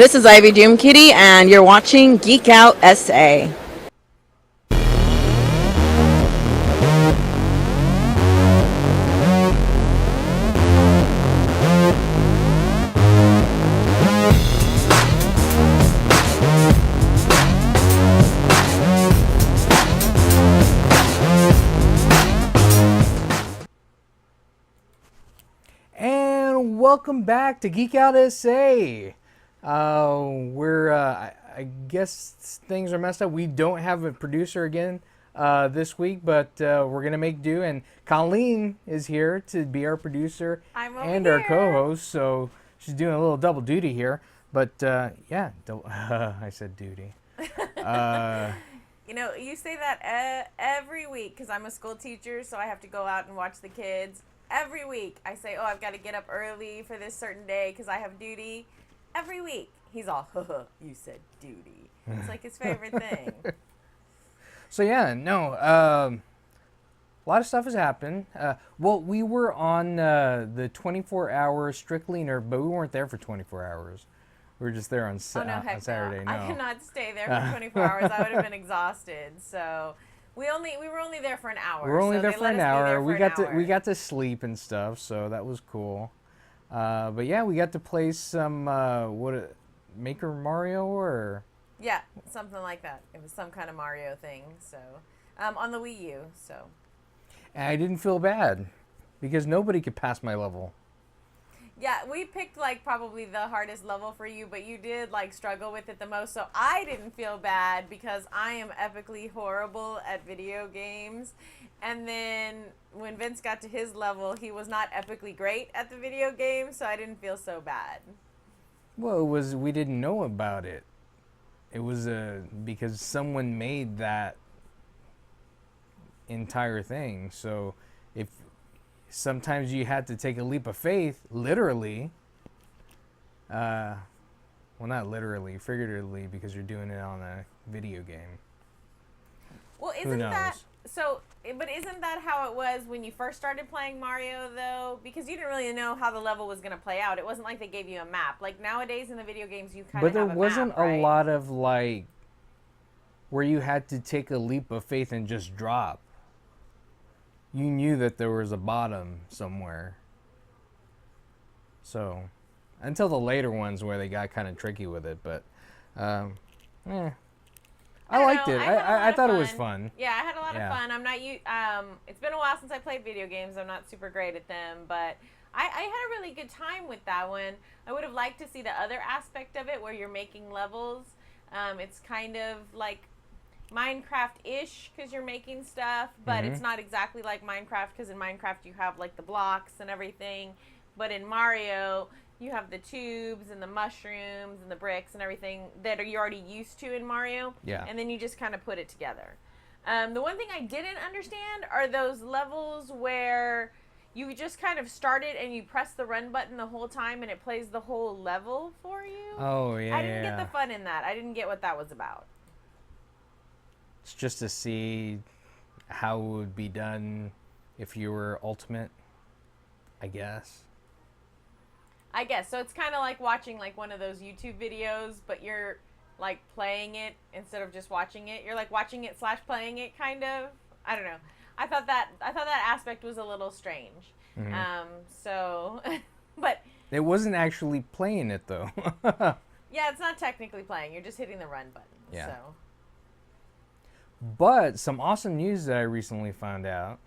This is Ivy Doom Kitty, and you're watching Geek Out SA. And welcome back to Geek Out SA. I guess things are messed up. We don't have a producer again this week, but we're gonna make do. And Colleen is here to be our producer and our co-host, so she's doing a little double duty here. But yeah, I said duty. You know, you say that every week because I'm a school teacher, so I have to go out and watch the kids. Every week I say, oh, I've got to get up early for this certain day because I have duty. Every week. He's all, you said duty. It's like his favorite thing. So yeah, no, a lot of stuff has happened. Well, we were on the 24-hour Strictly Nerf, but we weren't there for 24 hours. We were just there on Saturday. No. I cannot stay there for 24 hours. I would have been exhausted. So we were only there for an hour. We were only there for an hour. We got to sleep and stuff, so that was cool. But yeah, we got to play some Maker Mario or yeah, something like that. It was some kind of Mario thing. So on the Wii U. So and I didn't feel bad because nobody could pass my level. Yeah, we picked like probably the hardest level for you, but you did like struggle with it the most. So I didn't feel bad because I am epically horrible at video games. And then when Vince got to his level, he was not epically great at the video game, so I didn't feel so bad. Well, we didn't know about it. It was because someone made that entire thing. So if sometimes you had to take a leap of faith, literally. Well, not literally, figuratively, because you're doing it on a video game. Well, isn't that so? But isn't that how it was when you first started playing Mario, though? Because you didn't really know how the level was going to play out. It wasn't like they gave you a map. Like nowadays in the video games, you kind of have a map, right? But there wasn't a lot of like where you had to take a leap of faith and just drop. You knew that there was a bottom somewhere. So, until the later ones where they got kind of tricky with it, but I liked it. I thought it was fun. Yeah, I had a lot of fun. I'm not it's been a while since I played video games. I'm not super great at them, but I had a really good time with that one. I would have liked to see the other aspect of it where you're making levels. It's kind of like Minecraft-ish because you're making stuff, but it's not exactly like Minecraft because in Minecraft you have like the blocks and everything, but in Mario you have the tubes and the mushrooms and the bricks and everything that you're already used to in Mario. Yeah. And then you just kind of put it together. The one thing I didn't understand are those levels where you just kind of start it and you press the run button the whole time and it plays the whole level for you. Oh, yeah. I didn't get the fun in that. I didn't get what that was about. It's just to see how it would be done if you were Ultimate, I guess. So it's kind of like watching like one of those YouTube videos, but you're like playing it instead of just watching it. You're like watching it / playing it, kind of. I don't know. I thought that aspect was a little strange. So, but it wasn't actually playing it though. Yeah, it's not technically playing. You're just hitting the run button. Yeah. So. But some awesome news that I recently found out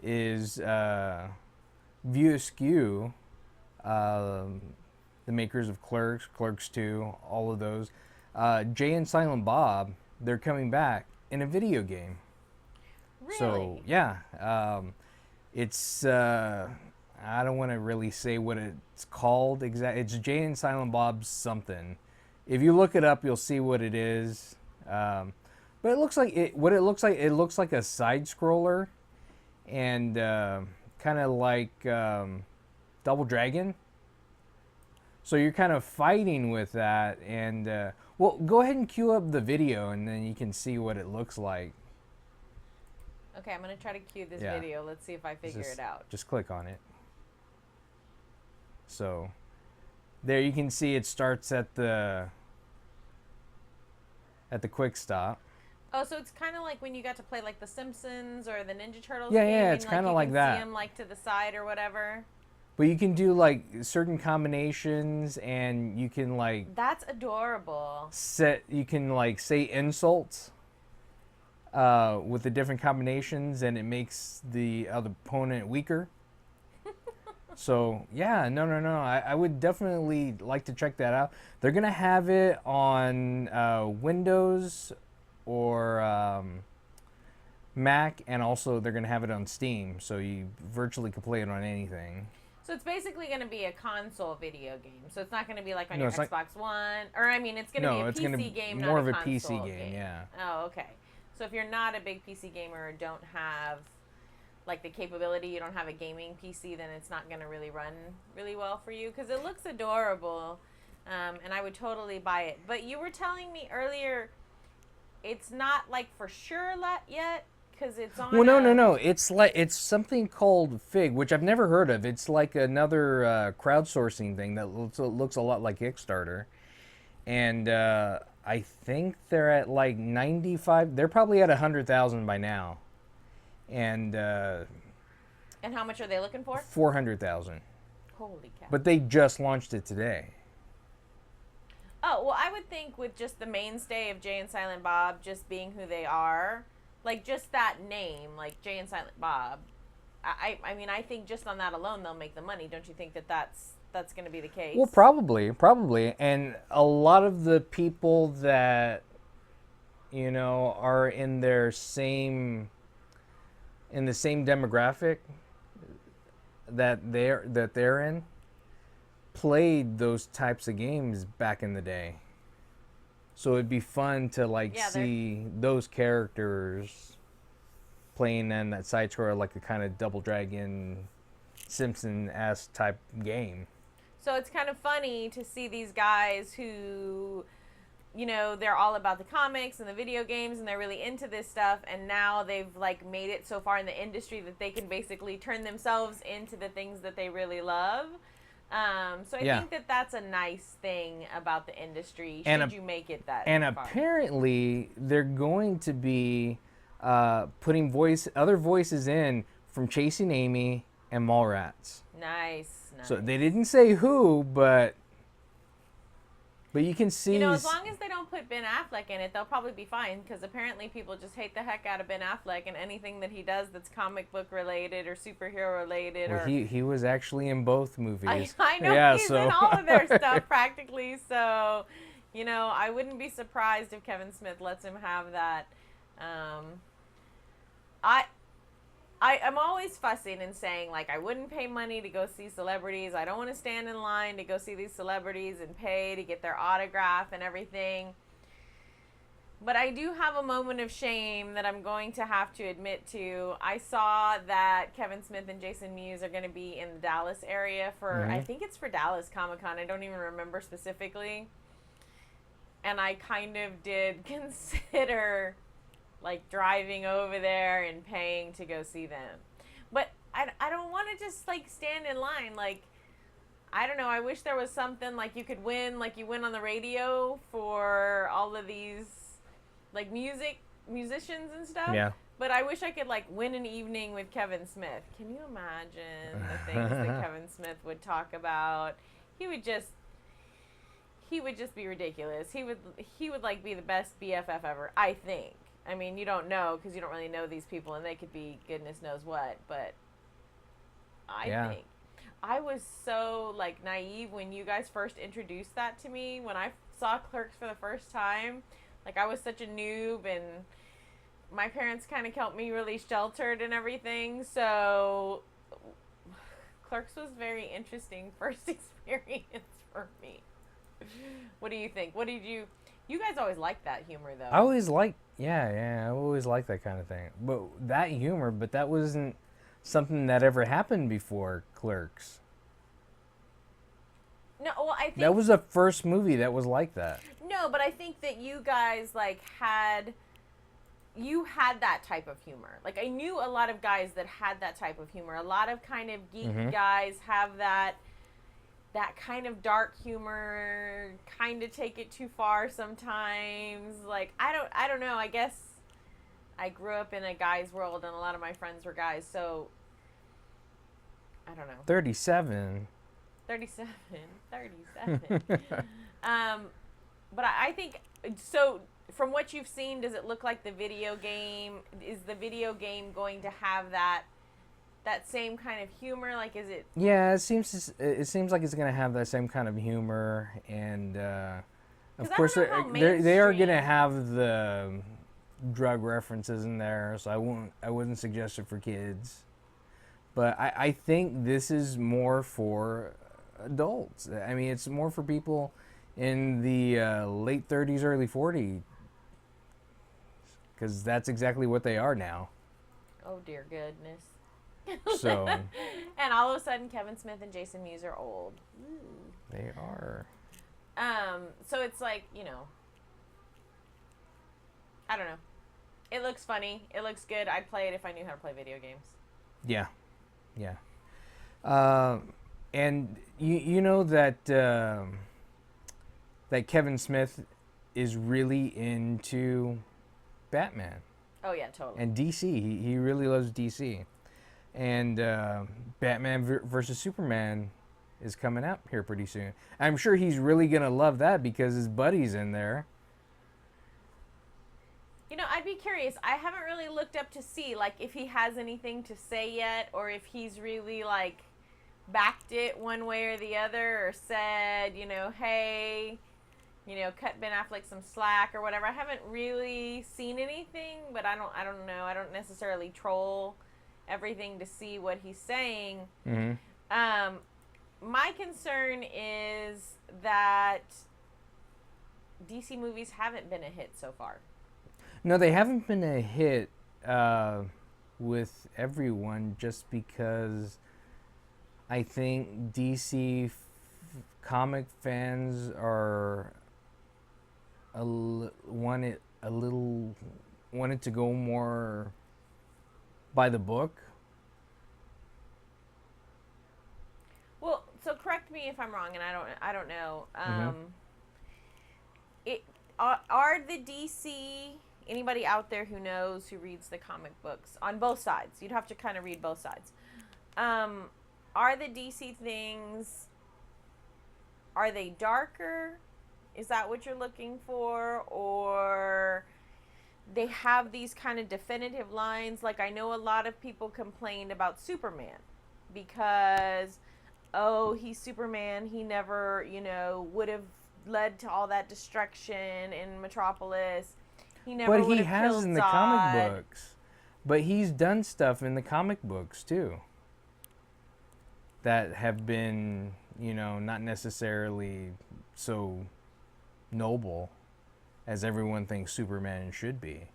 is View Askew, the makers of Clerks, Clerks 2, all of those, Jay and Silent Bob, they're coming back in a video game. Really? So, yeah. It's, I don't want to really say what it's called exactly. It's Jay and Silent Bob something. If you look it up, you'll see what it is. But it looks like it looks like a side scroller and kind of like Double Dragon. So you're kind of fighting with that, and well, go ahead and cue up the video, and then you can see what it looks like. Okay, I'm gonna try to cue this video. Let's see if I figure it out. Just click on it. So There you can see it starts at the quick stop. Oh, so it's kind of like when you got to play like the Simpsons or the Ninja Turtles Yeah, game. yeah, and, it's kinda you like can that. See them like to the side or whatever. But you can do like certain combinations, and you can like That's adorable. you can like say insults with the different combinations, and it makes the other opponent weaker. So yeah, no. I would definitely like to check that out. They're gonna have it on Windows or Mac, and also they're gonna have it on Steam, so you virtually can play it on anything. So it's basically going to be a console video game. So it's not going to be like on No, your it's like- Xbox One, or I mean, it's going to No, be a it's PC gonna game, more not of a console PC game, yeah. Oh, okay. So if you're not a big PC gamer or don't have like the capability, you don't have a gaming PC, then it's not going to really run really well for you because it looks adorable, and I would totally buy it. But you were telling me earlier, it's not like for sure yet. Because it's on. Well, no. It's something called Fig, which I've never heard of. It's like another crowdsourcing thing that looks a lot like Kickstarter, and I think they're at like 95. They're probably at 100,000 by now, and And how much are they looking for? 400,000. Holy cow! But they just launched it today. Oh well, I would think with just the mainstay of Jay and Silent Bob just being who they are. Like, just that name, like Jay and Silent Bob, I mean, I think just on that alone, they'll make the money. Don't you think that that's going to be the case? Well, probably. And a lot of the people that, are in the same demographic that they're in, played those types of games back in the day. So it'd be fun to see those characters playing in that side scroller, like a kind of Double Dragon, Simpson-esque type game. So it's kind of funny to see these guys who, they're all about the comics and the video games, and they're really into this stuff, and now they've like made it so far in the industry that they can basically turn themselves into the things that they really love. So I think that that's a nice thing about the industry. Should you make it that? And far. Apparently, they're going to be putting other voices in from Chasing Amy and Mallrats. Nice. So they didn't say who, but you can see. As long as they don't put Ben Affleck in it, they'll probably be fine. Because apparently people just hate the heck out of Ben Affleck and anything that he does that's comic book related or superhero related. Well, he was actually in both movies. I know he's in all of their stuff practically. So, I wouldn't be surprised if Kevin Smith lets him have that. I'm always fussing and saying, like, I wouldn't pay money to go see celebrities. I don't want to stand in line to go see these celebrities and pay to get their autograph and everything. But I do have a moment of shame that I'm going to have to admit to. I saw that Kevin Smith and Jason Mewes are going to be in the Dallas area for, I think it's for Dallas Comic-Con. I don't even remember specifically. And I kind of did consider like driving over there and paying to go see them. But I don't want to just like stand in line. Like, I don't know. I wish there was something like you could win, like you win on the radio for all of these like musicians and stuff. Yeah. But I wish I could like win an evening with Kevin Smith. Can you imagine the things that Kevin Smith would talk about? He would just be ridiculous. He would like be the best BFF ever, I think. I mean, you don't know because you don't really know these people, and they could be goodness knows what. But I think I was so like naive when you guys first introduced that to me. When I saw Clerks for the first time, like I was such a noob, and my parents kind of kept me really sheltered and everything. So Clerks was very interesting first experience for me. What do you think? What did you guys always liked that humor though? I always liked, I always liked that kind of thing. But that humor, that wasn't something that ever happened before Clerks. No, well, I think that was the first movie that was like that. No, but I think that you guys like had that type of humor. Like I knew a lot of guys that had that type of humor. A lot of kind of geek guys have that. that kind of dark humor, kind of take it too far sometimes. Like I don't know. I guess I grew up in a guy's world, and a lot of my friends were guys, so I don't know. 37. 37. 37. But I think so. From what you've seen, does it look like the video game? Is the video game going to have that same kind of humor? Like, is it? Yeah, it seems like it's gonna have that same kind of humor, and of course they are gonna have the drug references in there, so I wouldn't suggest it for kids. But I think this is more for adults. I mean, it's more for people in the late 30s, early 40s, because that's exactly what they are now. Oh dear goodness. So. And all of a sudden, Kevin Smith and Jason Mewes are old. Ooh. They are. So it's like, I don't know. It looks funny. It looks good. I'd play it if I knew how to play video games. Yeah. Yeah. And you know that that Kevin Smith is really into Batman. Oh yeah, totally. And DC. He really loves DC. And Batman versus Superman is coming out here pretty soon. I'm sure he's really going to love that because his buddy's in there. I'd be curious. I haven't really looked up to see, like, if he has anything to say yet, or if he's really, like, backed it one way or the other, or said, hey, cut Ben Affleck some slack or whatever. I haven't really seen anything, but I don't know. I don't necessarily troll everything to see what he's saying. Mm-hmm. My concern is that DC movies haven't been a hit so far. No, they haven't been a hit with everyone, just because I think DC comic fans are wanted to go more by the book. Well, so correct me if I'm wrong, and I don't know. Are the DC, anybody out there who knows, who reads the comic books on both sides? You'd have to kind of read both sides. Are the DC things, are they darker? Is that what you're looking for? Or they have these kind of definitive lines? Like, I know a lot of people complained about Superman because, oh, he's Superman. He never, would have led to all that destruction in Metropolis. He never would have killed Zod. But he has in the comic books. But he's done stuff in the comic books, too, that have been, not necessarily so noble as everyone thinks Superman should be.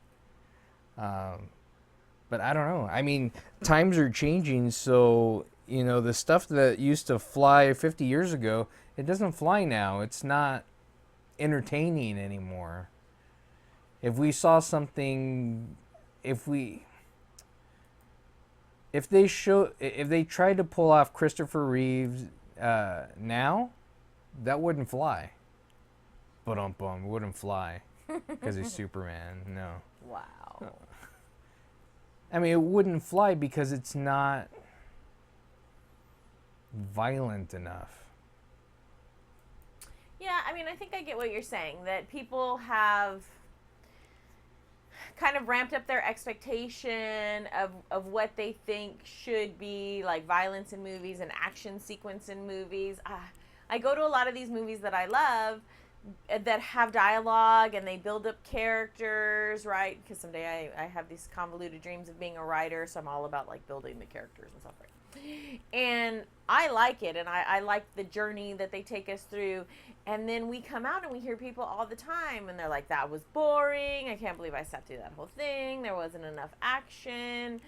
But I don't know. I mean, times are changing, so, the stuff that used to fly 50 years ago, it doesn't fly now. It's not entertaining anymore. If we saw something, if they tried to pull off Christopher Reeves now, that wouldn't fly. But it wouldn't fly because he's Superman. No. Wow. I mean, it wouldn't fly because it's not violent enough. Yeah, I mean, I think I get what you're saying, that people have kind of ramped up their expectation of what they think should be, like, violence in movies and action sequence in movies. I go to a lot of these movies that I love that have dialogue and they build up characters, right? Because someday I have these convoluted dreams of being a writer, so I'm all about, like, building the characters and stuff, right? And I like it, and I like the journey that they take us through. And then we come out and we hear people all the time, and they're like, that was boring. I can't believe I sat through that whole thing. There wasn't enough action.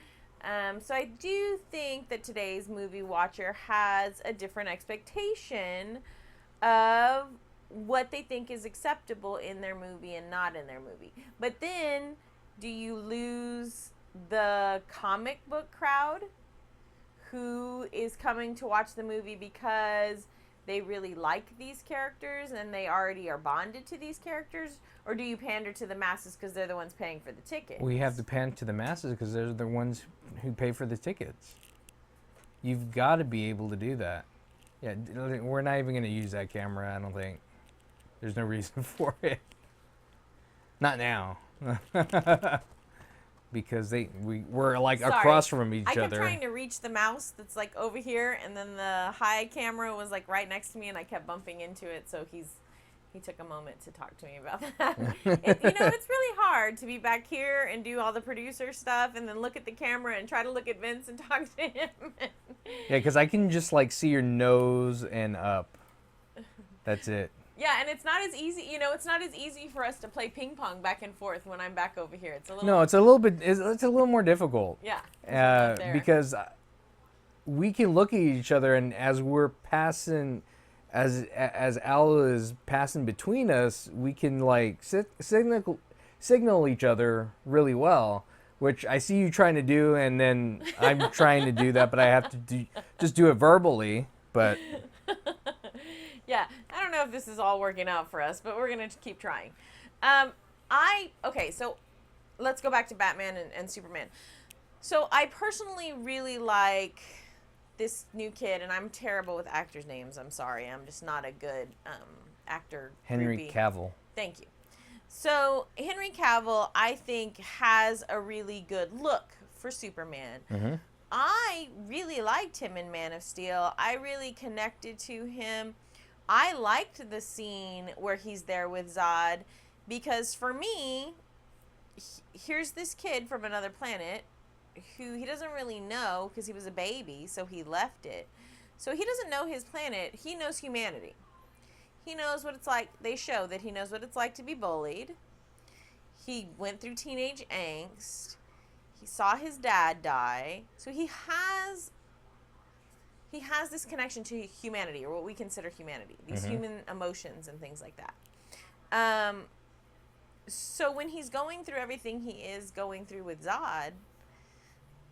So I do think that today's movie watcher has a different expectation of what they think is acceptable in their movie and not in their movie. But then, do you lose the comic book crowd who is coming to watch the movie because they really like these characters and they already are bonded to these characters, or do you pander to the masses because they're the ones paying for the tickets? We have to pander to the masses because they're the ones who pay for the tickets. You've got to be able to do that. Yeah, we're not even going to use that camera, I don't think. There's no reason for it. Not now. Because we're like Sorry. across from each I kept other. trying to reach the mouse that's like over here, and then the high camera was like right next to me, and I kept bumping into it. So he took a moment to talk to me about that. It's really hard to be back here and do all the producer stuff, and then look at the camera and try to look at Vince and talk to him. Yeah, because I can just like see your nose and up. That's it. Yeah, and it's not as easy. It's not as easy for us to play ping pong back and forth when I'm back over here. It's a little. No, it's a little bit. It's a little more difficult. Yeah. Because we can look at each other, and as we're passing, as Al is passing between us, we can like signal each other really well. Which I see you trying to do, and then I'm trying to do that, but I have to just do it verbally. But. Yeah, I don't know if this is all working out for us, but we're going to keep trying. So let's go back to Batman and Superman. So I personally really like this new kid, and I'm terrible with actors' names. I'm sorry. I'm just not a good actor. Henry Cavill. Thank you. So Henry Cavill, I think, has a really good look for Superman. Mm-hmm. I really liked him in Man of Steel. I really connected to him. I liked the scene where he's there with Zod because for me, here's this kid from another planet who he doesn't really know because he was a baby, so he left it. So he doesn't know his planet. He knows humanity. He knows what it's like. They show that he knows what it's like to be bullied. He went through teenage angst. He saw his dad die. So he has this connection to humanity, or what we consider humanity, these human emotions and things like that. So when he's going through everything he is going through with Zod,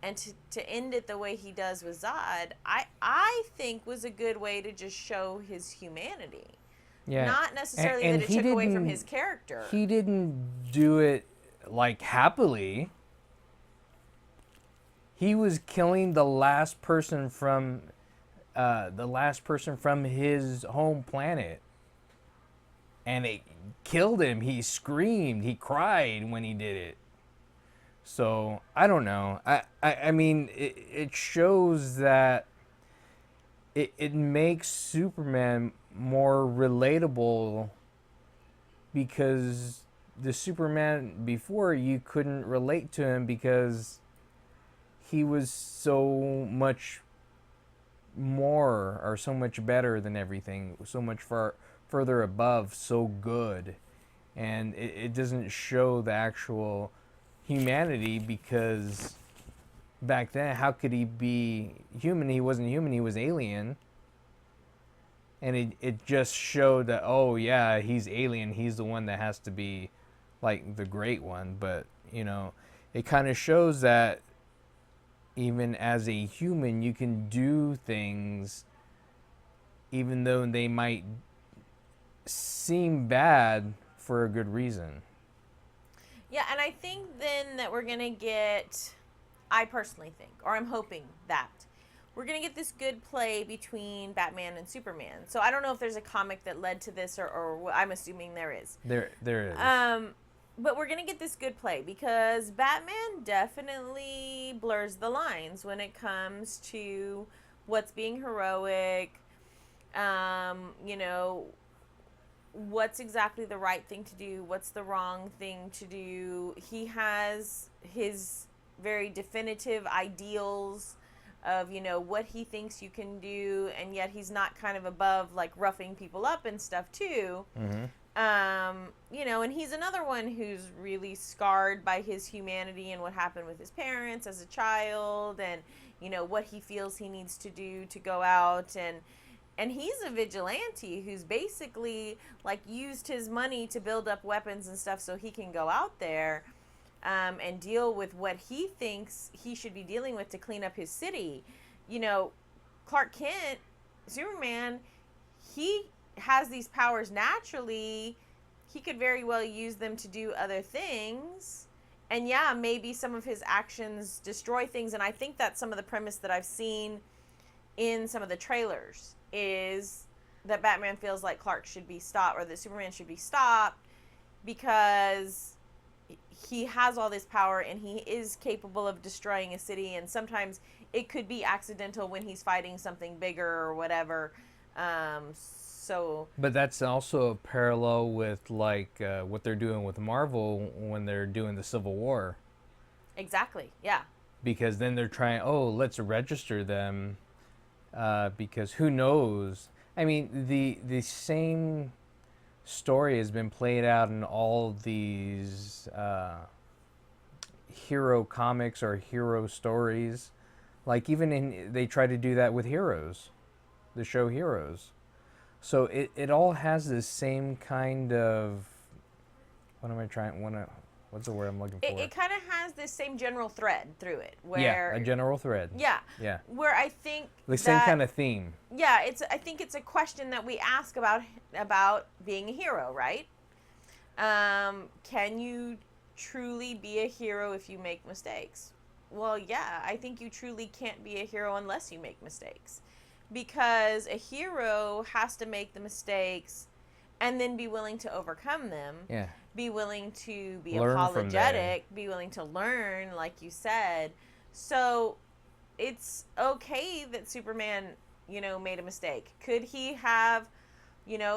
and to end it the way he does with Zod, I think was a good way to just show his humanity. Yeah. Not necessarily and that it took away from his character. He didn't do it, like, happily. He was killing the last person from his home planet, and it killed him. He screamed, he cried when he did it. So I don't know. I mean, it shows that it makes Superman more relatable, because the Superman before, you couldn't relate to him because he was so much more, or so much better than everything, so much further above, so good. And it doesn't show the actual humanity, because back then, how could he be human? He wasn't human, he was alien. And it just showed that, oh yeah, he's alien, he's the one that has to be like the great one. But it kind of shows that even as a human, you can do things even though they might seem bad for a good reason. Yeah, and I think then that we're going to get, I personally think, or I'm hoping that, we're going to get this good play between Batman and Superman. So I don't know if there's a comic that led to this, or I'm assuming there is. There is. But we're going to get this good play because Batman definitely blurs the lines when it comes to what's being heroic, what's exactly the right thing to do, what's the wrong thing to do. He has his very definitive ideals of, what he thinks you can do, and yet he's not kind of above, like, roughing people up and stuff, too. Mm-hmm. And he's another one who's really scarred by his humanity and what happened with his parents as a child, and, what he feels he needs to do to go out, and he's a vigilante who's basically, like, used his money to build up weapons and stuff so he can go out there and deal with what he thinks he should be dealing with to clean up his city. Clark Kent, Superman, he has these powers naturally. He could very well use them to do other things. And yeah, maybe some of his actions destroy things. And I think that's some of the premise that I've seen in some of the trailers is that Batman feels like Clark should be stopped, or that Superman should be stopped, because he has all this power and he is capable of destroying a city, and sometimes it could be accidental when he's fighting something bigger or whatever. But that's also a parallel with like what they're doing with Marvel when they're doing the Civil War. Exactly. Yeah. Because then they're trying, let's register them, because who knows? I mean, the same story has been played out in all these hero comics or hero stories. Like they try to do that with Heroes, the show Heroes. So it all has this same kind of, what's the word I'm looking for? It kind of has this same general thread through it, where Yeah, a general thread. Yeah. Yeah. Where I think the same kind of theme. Yeah, I think it's a question that we ask about being a hero, right? Can you truly be a hero if you make mistakes? Well, yeah, I think you truly can't be a hero unless you make mistakes. Because a hero has to make the mistakes and then be willing to overcome them. Yeah. Be willing to be Learn apologetic, be willing to learn, like you said. So it's okay that Superman, made a mistake. Could he have,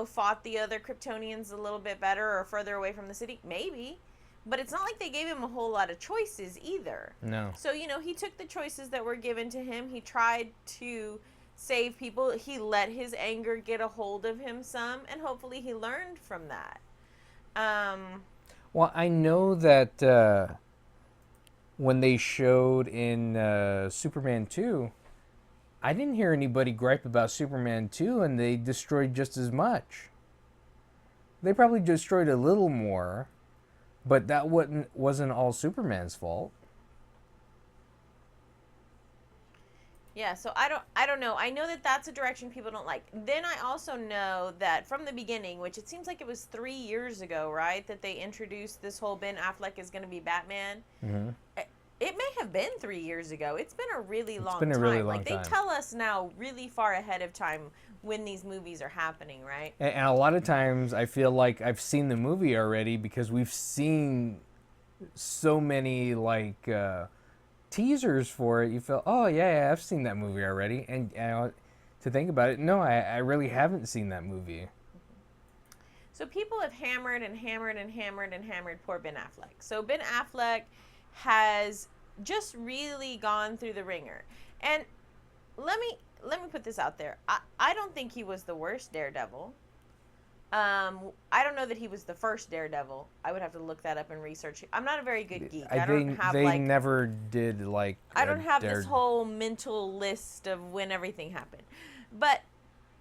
fought the other Kryptonians a little bit better or further away from the city? Maybe. But it's not like they gave him a whole lot of choices either. No. So, he took the choices that were given to him. He tried to save people. He let his anger get a hold of him some, and hopefully he learned from that. Well, I know that when they showed in Superman 2, I didn't hear anybody gripe about Superman 2, and they destroyed just as much. They probably destroyed a little more, but that wasn't all Superman's fault. Yeah, so I don't know. I know that that's a direction people don't like. Then I also know that from the beginning, which it seems like it was 3 years ago, right, that they introduced this whole Ben Affleck is going to be Batman. Mm-hmm. It may have been 3 years ago. It's been a really long time. Like they tell us now really far ahead of time when these movies are happening, right? And a lot of times I feel like I've seen the movie already because we've seen so many teasers for it. You feel, oh yeah, I've seen that movie already. And to think about it, no, I really haven't seen that movie. So people have hammered and hammered and hammered and hammered poor Ben Affleck. So Ben Affleck has just really gone through the ringer. And let me put this out there. I don't think he was the worst Daredevil. I don't know that he was the first Daredevil. I would have to look that up and research. I'm not a very good geek. They never did I don't have this whole mental list of when everything happened. But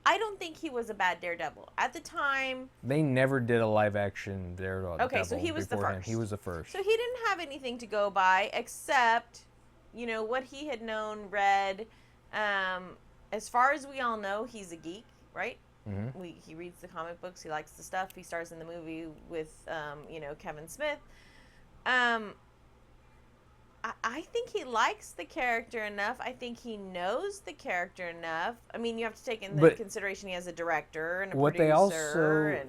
I don't think he was a bad Daredevil. At the time... They never did a live-action Daredevil. Okay, so he was the first. He was the first. So he didn't have anything to go by except, what he had known, read. As far as we all know, he's a geek, right? Mm-hmm. He reads the comic books. He likes the stuff. He stars in the movie with, Kevin Smith. I think he likes the character enough. I think he knows the character enough. I mean, you have to take into consideration he has a director and a producer. What they also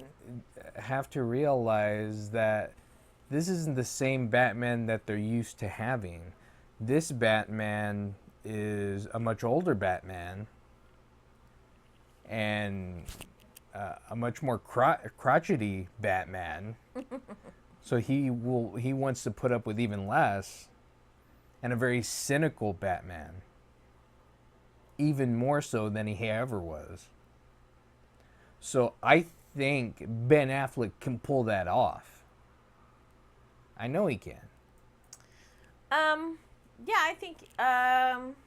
have to realize that this isn't the same Batman that they're used to having. This Batman is a much older Batman and a much more crotchety Batman. So he wants to put up with even less. And a very cynical Batman. Even more so than he ever was. So I think Ben Affleck can pull that off. I know he can. Yeah, I think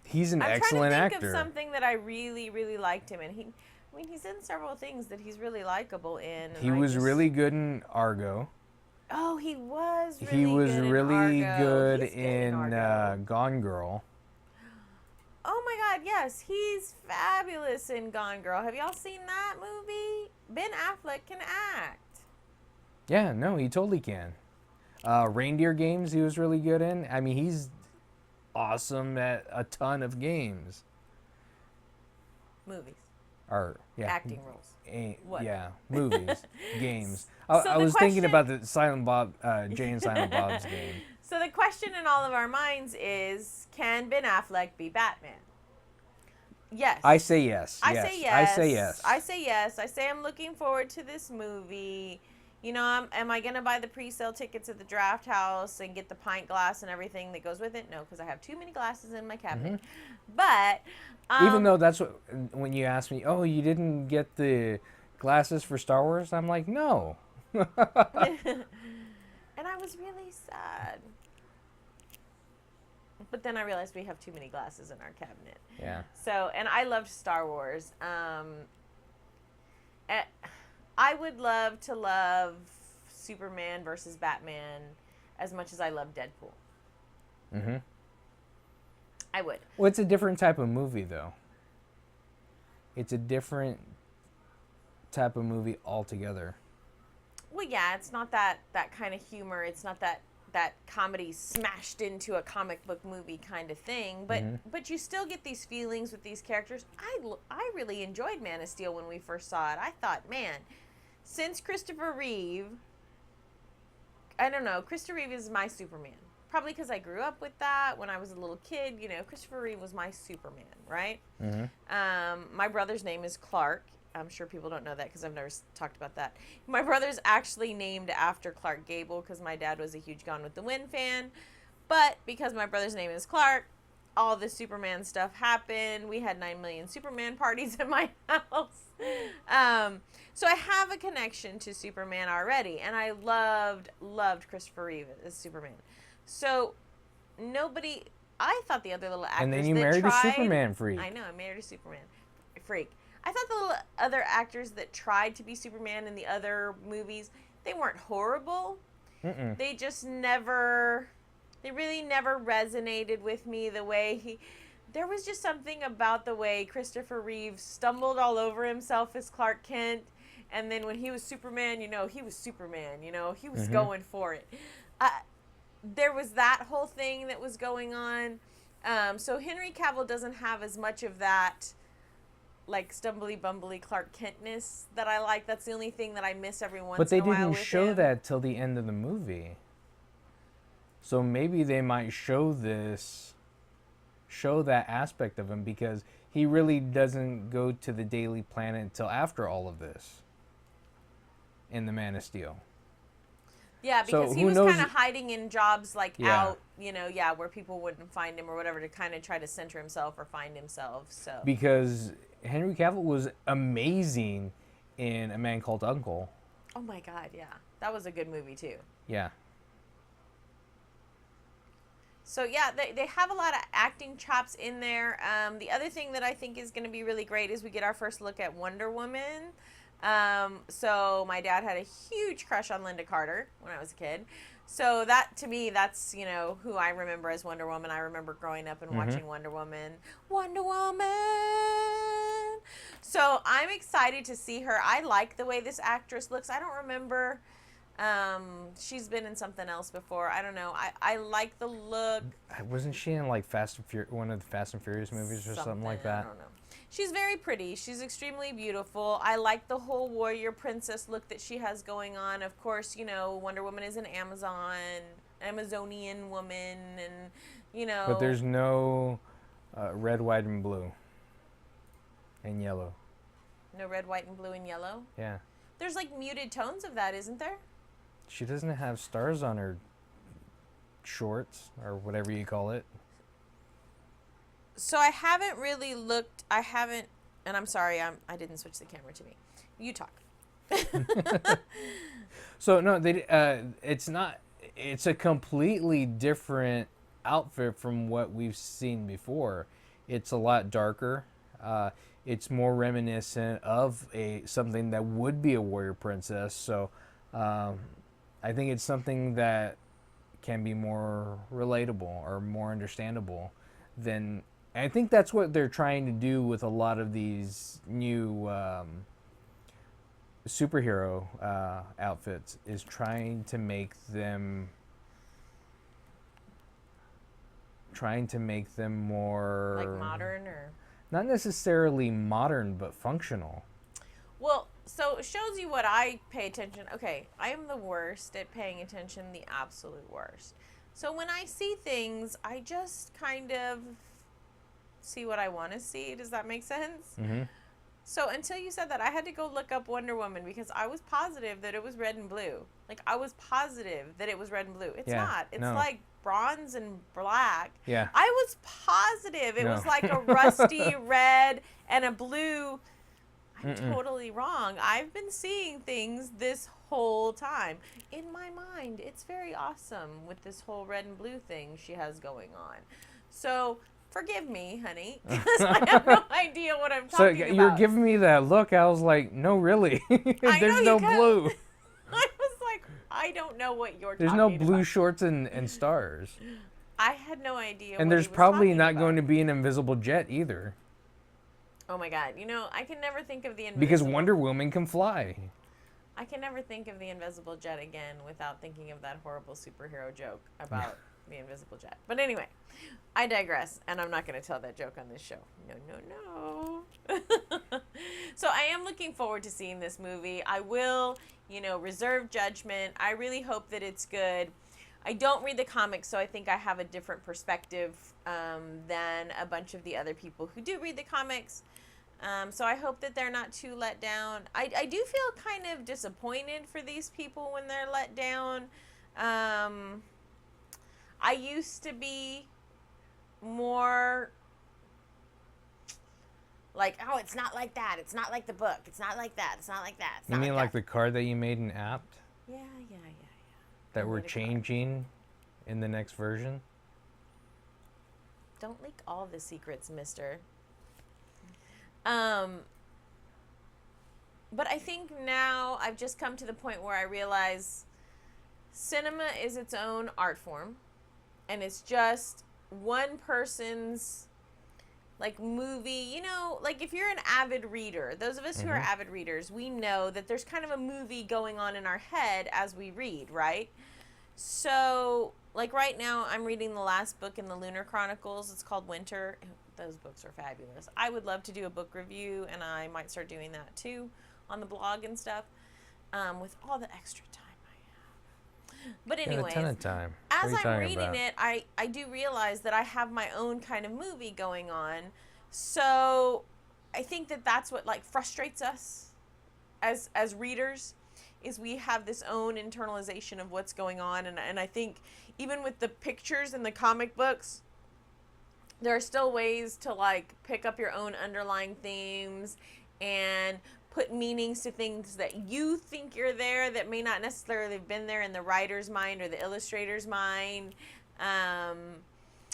he's an excellent actor. I'm trying to think of something that I really, really liked him in. He's in several things that he's really likable in. He was really good in Argo. Oh, he was really He was good really in Argo. good in Gone Girl. Oh my God, yes, he's fabulous in Gone Girl. Have y'all seen that movie? Ben Affleck can act. Yeah, no, he totally can. Reindeer Games, he was really good in. I mean, he's awesome at a ton of games. Movies. Or yeah, Acting roles. What? Yeah, movies, games. So I the was thinking question- about the Silent Bob, Jay and Silent Bob's game. So the question in all of our minds is, can Ben Affleck be Batman? Yes. I say yes. I yes. say yes. I say yes. I say yes. I say I'm looking forward to this movie. You know, am I going to buy the pre-sale tickets at the Draft House and get the pint glass and everything that goes with it? No, because I have too many glasses in my cabinet. But even though that's what, when you ask me, oh, you didn't get the glasses for Star Wars, I'm like, no. and I was really sad. But then I realized we have too many glasses in our cabinet. Yeah. So, and I loved Star Wars. I would love to love Superman versus Batman as much as I love Deadpool. Mm-hmm. I would. Well, it's a different type of movie, though. It's a different type of movie altogether. Well, yeah, it's not that kind of humor. It's not that comedy smashed into a comic book movie kind of thing. But you still get these feelings with these characters. I really enjoyed Man of Steel when we first saw it. I thought, man, since Christopher Reeve, I don't know, Christopher Reeve is my Superman. Probably because I grew up with that when I was a little kid. You know, Christopher Reeve was my Superman, right? Mm-hmm. My brother's name is Clark. I'm sure people don't know that because I've never talked about that. My brother's actually named after Clark Gable because my dad was a huge Gone with the Wind fan. But because my brother's name is Clark, all the Superman stuff happened. We had 9 million Superman parties at my house. So I have a connection to Superman already. And I loved Christopher Reeve as Superman. So I thought the other little actors And then you that married tried, a Superman freak. I know, I married a Superman freak. I thought the little other actors that tried to be Superman in the other movies, they weren't horrible. Mm-mm. They really never resonated with me the way there was just something about the way Christopher Reeve stumbled all over himself as Clark Kent. And then when he was Superman, you know, he was Superman, you know, he was going for it. There was that whole thing that was going on. So Henry Cavill doesn't have as much of that, like, stumbly bumbly Clark Kentness that I like. That's the only thing that I miss every once But in they a while didn't with show him. that till the end of the movie. So maybe they might show that aspect of him because he really doesn't go to the Daily Planet until after all of this in the Man of Steel. Yeah, because So he who was knows- kind of hiding in jobs like Yeah. out, you know, where people wouldn't find him or whatever to kind of try to center himself or find himself. So Because Henry Cavill was amazing in A Man Called Uncle. oh my God, yeah, that was a good movie too. Yeah. So yeah, they have a lot of acting chops in there. The other thing that I think is going to be really great is we get our first look at Wonder Woman. So my dad had a huge crush on Linda Carter when I was a kid. So that, to me, that's, you know, who I remember as Wonder Woman. I remember growing up and watching Wonder Woman. Wonder Woman! So I'm excited to see her. I like the way this actress looks. I don't remember... she's been in something else before. I don't know. I like the look. Wasn't she in like one of the Fast and Furious movies or something like that? I don't know. She's very pretty. She's extremely beautiful. I like the whole warrior princess look that she has going on. Of course, you know, Wonder Woman is an Amazonian woman, and, you know. But there's no red, white, and blue. And yellow. No red, white, and blue, and yellow? Yeah. There's like muted tones of that, isn't there? She doesn't have stars on her shorts, or whatever you call it. So I haven't really looked. And I'm sorry, I didn't switch the camera to me. You talk. So no, it's not. It's a completely different outfit from what we've seen before. It's a lot darker. It's more reminiscent of something that would be a warrior princess. So I think it's something that can be more relatable or more understandable than And I think that's what they're trying to do with a lot of these new superhero outfits, is trying to make them more Like modern, or not necessarily modern, but functional. well, so it shows you what I pay attention. Okay, I am the worst at paying attention, the absolute worst. So when I see things, I just kind of see what I want to see. Does that make sense? Mm-hmm. So until you said that, I had to go look up Wonder Woman because I was positive that it was red and blue. Like, I was positive that it was red and blue. It's not. It's like bronze and black. Yeah. I was positive it was like a rusty red and a blue. I'm totally wrong. I've been seeing things this whole time. In my mind, it's very awesome with this whole red and blue thing she has going on. So forgive me, honey, because I have no idea what I'm talking about. So you're giving me that look. I was like, no, really. There's no blue. I was like, I don't know what you're There's talking no about. blue shorts and stars. I had no idea. And what there's he was probably talking not about. going to be an invisible jet either. Oh my God! You know, I can never think of the invisible. Because Wonder Woman can fly. I can never think of the invisible jet again without thinking of that horrible superhero joke about the invisible jet. But anyway, I digress, and I'm not going to tell that joke on this show. No. So I am looking forward to seeing this movie. I will, reserve judgment. I really hope that it's good. I don't read the comics, so I think I have a different perspective than a bunch of the other people who do read the comics. So I hope that they're not too let down. I do feel kind of disappointed for these people when they're let down. I used to be more like, oh, it's not like that. It's not like the book. It's not like that. It's not like that. It's You not mean like the that. card that you made in Apt Yeah. that I we're made a card. changing in the next version? Don't leak all the secrets, mister. But I think now I've just come to the point where I realize cinema is its own art form, and it's just one person's like movie. Like if you're an avid reader, those of us who are avid readers, we know that there's kind of a movie going on in our head as we read, right? So like right now I'm reading the last book in the Lunar Chronicles. It's called Winter. Those books are fabulous. I would love to do a book review, and I might start doing that too on the blog and stuff, with all the extra time I have. But anyways, a ton of time. as What are you I'm talking reading about? it, I do realize that I have my own kind of movie going on. So I think that that's what like frustrates us as readers, is we have this own internalization of what's going on. And I think even with the pictures in the comic books, there are still ways to like pick up your own underlying themes and put meanings to things that you think you're there that may not necessarily have been there in the writer's mind or the illustrator's mind.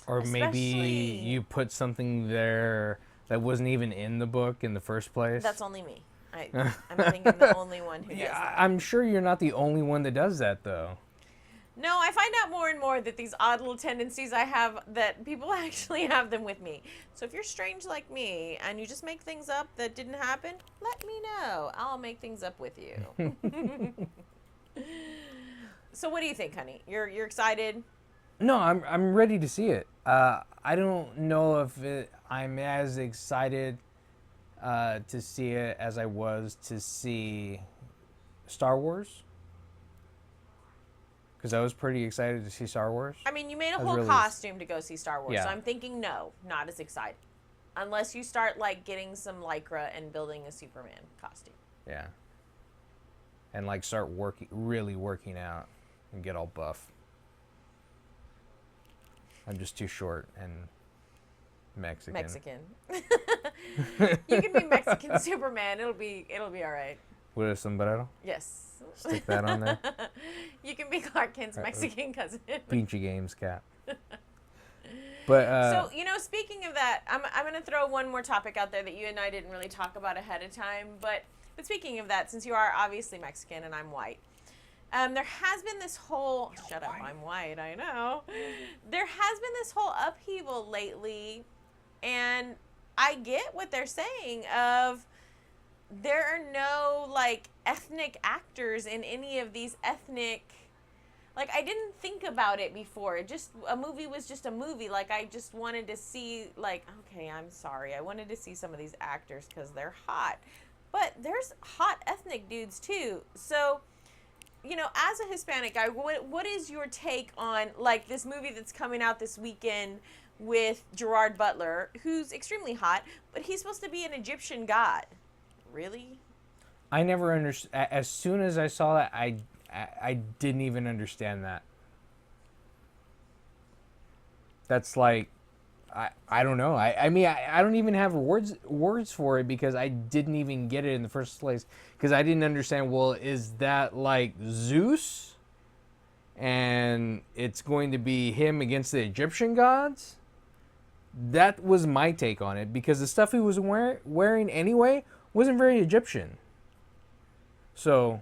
Or maybe especially- you put something there that wasn't even in the book in the first place. That's only me. I think I'm the only one who does that. I'm sure you're not the only one that does that, though. No, I find out more and more that these odd little tendencies I have, that people actually have them with me. So if you're strange like me and you just make things up that didn't happen, let me know. I'll make things up with you. So what do you think, honey? You're excited? No, I'm ready to see it. I don't know if I'm as excited to see it as I was to see Star Wars. Because I was pretty excited to see Star Wars. I mean, you made a was whole really- costume to go see Star Wars, Yeah. so I'm thinking no, not as excited. Unless you start, like, getting some Lycra and building a Superman costume. Yeah. And like start really working out and get all buff. I'm just too short and Mexican. You can be Mexican Superman. It'll be all right. With a sombrero? Yes. Stick that on there. You can be Clark Kent's Mexican cousin. Pinchy Games cap. But So, speaking of that, I'm going to throw one more topic out there that you and I didn't really talk about ahead of time. But speaking of that, since you are obviously Mexican and I'm white, there has been this whole... Shut up, I'm white, I know. There has been this whole upheaval lately And I get what they're saying of there are no like ethnic actors in any of these ethnic, like I didn't think about it before. It just, a movie was just a movie. Like I just wanted to see, like, okay, I'm sorry, I wanted to see some of these actors because they're hot, but there's hot ethnic dudes too. So, you know, as a Hispanic guy, what is your take on like this movie that's coming out this weekend with Gerard Butler, who's extremely hot, but he's supposed to be an Egyptian god? Really? I never understood. As soon as I saw that, I didn't even understand that. That's like, I don't know. I mean, I don't even have words for it because I didn't even get it in the first place because I didn't understand. Well, is that like Zeus, and it's going to be him against the Egyptian gods? That was my take on it because the stuff he was wearing anyway wasn't very Egyptian. So,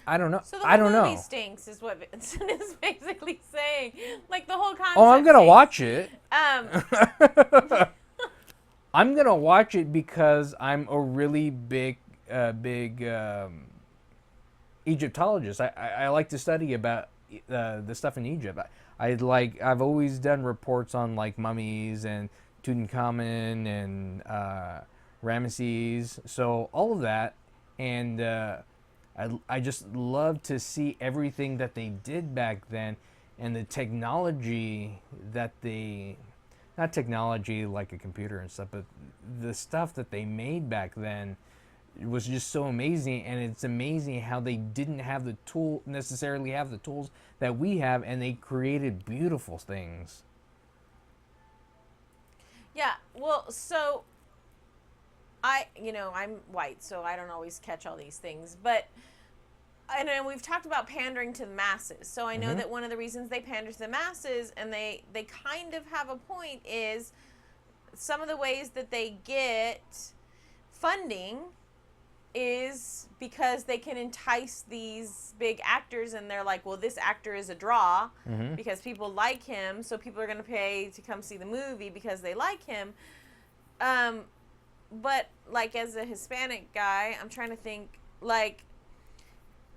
I don't know. So the I don't movie know. stinks, is what Vincent is basically saying. Like the whole concept. Oh, I'm gonna stinks. watch it. Um, I'm gonna watch it because I'm a really big Egyptologist. I like to study about the stuff in Egypt. I've always done reports on like mummies and Tutankhamun and Ramesses. So all of that, and I just love to see everything that they did back then and the technology that they, not technology like a computer and stuff, but the stuff that they made back then was just so amazing. And it's amazing how they didn't have necessarily have the tools that we have, and they created beautiful things. yeah. Well, so I'm white, so I don't always catch all these things, but and then we've talked about pandering to the masses. So I know that one of the reasons they pander to the masses, and they kind of have a point, is some of the ways that they get funding is because they can entice these big actors, and they're like, well, this actor is a draw because people like him, so people are going to pay to come see the movie because they like him. But like as a Hispanic guy, I'm trying to think, like,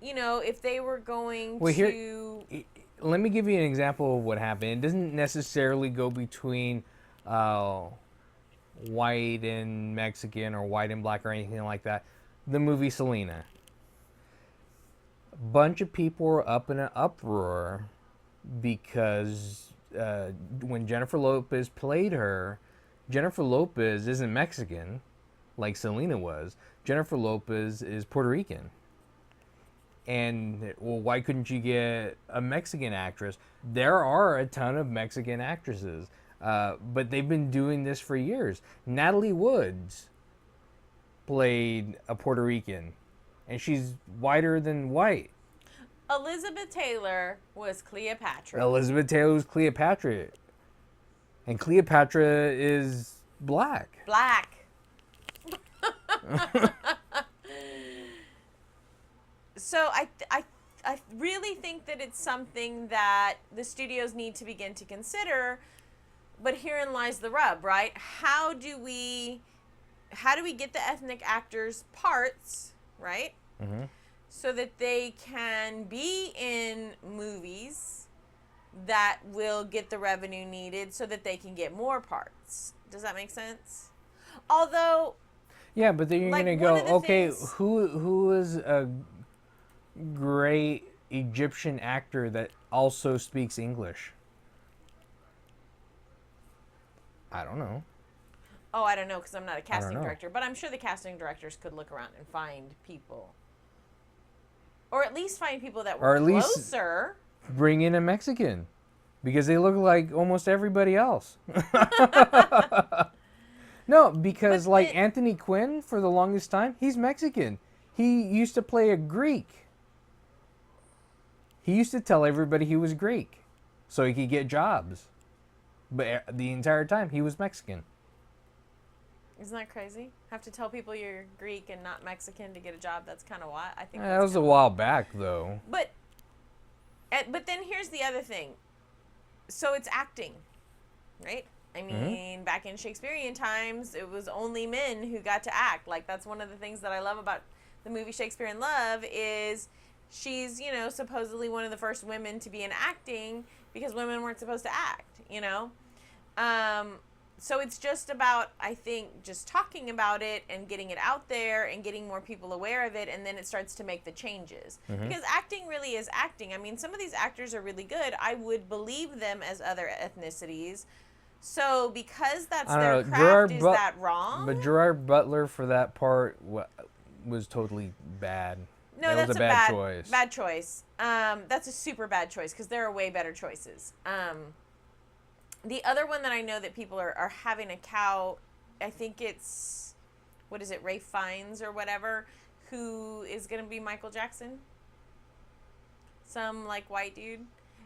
you know, if they were going to... Let me give you an example of what happened. It doesn't necessarily go between white and Mexican or white and black or anything like that. The movie Selena. A bunch of people were up in an uproar because when Jennifer Lopez played her, Jennifer Lopez isn't Mexican like Selena was. Jennifer Lopez is Puerto Rican. And, well, why couldn't you get a Mexican actress? There are a ton of Mexican actresses, but they've been doing this for years. Natalie Woods played a Puerto Rican, and she's whiter than white. Elizabeth Taylor was Cleopatra. Elizabeth Taylor was Cleopatra. And Cleopatra is black. Black. So I really think that it's something that the studios need to begin to consider, but herein lies the rub, right? How do we get the ethnic actors parts, right? So that they can be in movies that will get the revenue needed so that they can get more parts. Does that make sense? Although... Yeah, but then you're like, going to go, okay, things... who is a great Egyptian actor that also speaks English? I don't know. Oh, I don't know, because I'm not a casting director. But I'm sure the casting directors could look around and find people. Or at least find people that were closer. Bring in a Mexican. Because they look like almost everybody else. No, because Anthony Quinn, for the longest time, he's Mexican. He used to play a Greek. He used to tell everybody he was Greek so he could get jobs. But the entire time, he was Mexican. Isn't that crazy? Have to tell people you're Greek and not Mexican to get a job? That's kind of wild. I think that was a while back, though. But then here's the other thing. So it's acting, right? I mean, back in Shakespearean times, it was only men who got to act. Like, that's one of the things that I love about the movie Shakespeare in Love is she's, you know, supposedly one of the first women to be in acting because women weren't supposed to act, you know? So it's just about, I think, just talking about it and getting it out there and getting more people aware of it, and then it starts to make the changes. Because acting really is acting. I mean, some of these actors are really good. I would believe them as other ethnicities. So because that's their craft, is that wrong? But Gerard Butler for that part was totally bad. No, that that's was a bad choice. Bad choice. That's a super bad choice because there are way better choices. The other one that I know that people are having a cow, I think it's, what is it, Ray Fiennes or whatever, who is going to be Michael Jackson. Some, like, white dude.